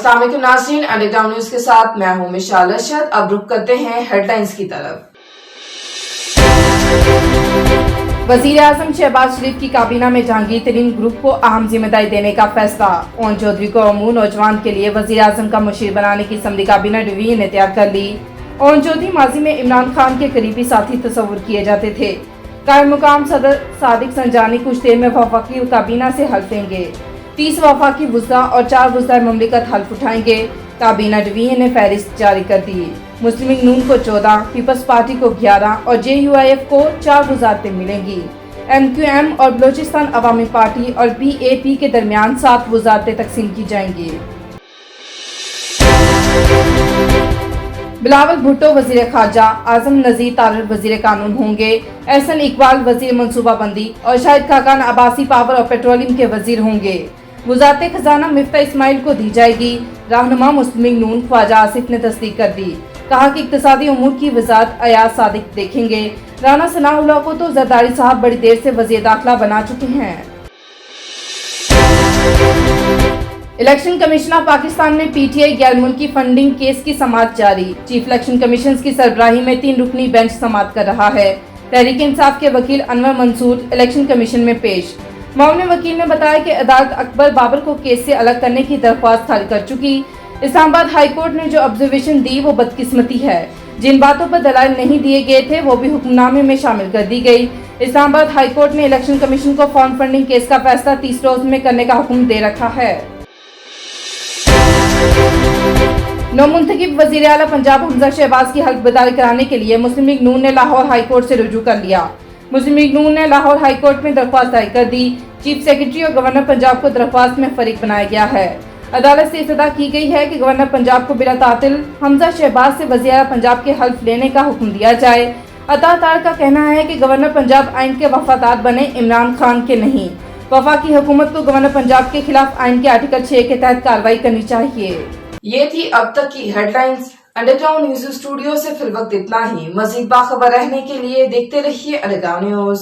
अस्सलाम वालेकुम नाज़रीन, अंडरग्राउंड न्यूज के साथ मैं हूं मिशाल अरशद। अब रुक करते हैं हेडलाइंस की तरफ। वजीर आजम शहबाज शरीफ की काबीना में जहांगीर तरीन ग्रुप को अहम जिम्मेदारी देने का फैसला। ओन चौधरी को अमून नौजवान के लिए वजीर आजम का मुशीर बनाने की असम्बली काबीना डिवीजन ने तैयार कर ली। ओन चौधरी माजी में इमरान खान के करीबी साथी तस्वुर किए जाते थे। कायम मुकाम सदर सादिक संजानी कुछ देर में वफाकी काबीना से हल्फ लेंगे। 30 वफाकी वुज़रा और 4 वुज़रा ममलिकत हल्फ उठाएंगे। काबीना डिवीजन ने फहरिस्त जारी कर दी। मुस्लिम लीग नून को 14, पीपल्स पार्टी को 11 और JUIF को 4 वज़ारतें मिलेंगी। MQM और बलोचिस्तान अवामी पार्टी और BAP के दरमियान 7 वज़ारतें तकसीम की जाएंगी। बिलावल भुट्टो वजीर खारजा, आजम नजीर तारर वजीर कानून होंगे। एहसन इकबाल वजीर मनसूबाबंदी और शाहिद खाकान अब्बासी पावर और पेट्रोलियम के वजीर होंगे। वज़ारत खजाना मिफ्ता इस्माइल को दी जाएगी। रहनुमा मुस्लिम लीग नून ख्वाजा आसिफ ने तस्दीक कर दी। कहा कि इक्तिसादी उमूर की वज़ारत अयाज सादिक देखेंगे। राना सनाउल्लाह को तो जरदारी साहब बड़ी देर से वज़ीर दाखिला बना चुके हैं। इलेक्शन कमीशन पाकिस्तान में PTI गैर मुल्की फंडिंग केस की समाअत जारी। चीफ इलेक्शन कमीशन की सरबराही में 3 रुकनी बेंच समाअत कर रहा है। तहरीक इंसाफ के वकील अनवर मंसूर इलेक्शन कमीशन में पेश। मामले वकील ने बताया कि अदालत अकबर बाबर को केस से अलग करने की दरख्वास्त खारिज कर चुकी। इस्लामाबाद हाई कोर्ट ने जो ऑब्जर्वेशन दी वो बदकिस्मती है। जिन बातों पर दलाइल नहीं दिए गए थे वो भी हुक्मनामे में शामिल कर दी गई। इस्लामाबाद हाई कोर्ट ने इलेक्शन कमीशन को फॉर्म फंडिंग केस का फैसला 30 रोज में करने का हुक्म दे रखा है। नौमुंतखब वज़ीर आला पंजाब हमजा शहबाज की हल्फ बर्दारी कराने के लिए मुस्लिम लीग नून ने लाहौर हाई कोर्ट से रुजू कर लिया। मुस्लिम लीग नून ने लाहौर हाई कोर्ट में दरख्वास्त दायर कर दी। चीफ सेक्रेटरी और गवर्नर पंजाब को दरख्वास्त में फरीक बनाया गया है। अदालत से इस्तदा की गई है कि गवर्नर पंजाब को बिला तातिल हमजा शहबाज से वज़ीर आला पंजाब के हल्फ लेने का हुक्म दिया जाए। अतातार का कहना है कि गवर्नर पंजाब आइन के वफादार बने, इमरान खान के नहीं। वफाकी हुकूमत को गवर्नर पंजाब के खिलाफ आइन के आर्टिकल 6 के तहत कार्रवाई करनी चाहिए। ये थी अब तक की हेडलाइंस। अंडरग्राउंड न्यूज स्टूडियो से फिल वक्त इतना ही। मजीद बाखबर रहने के लिए देखते रहिए अंडरग्राउंड न्यूज।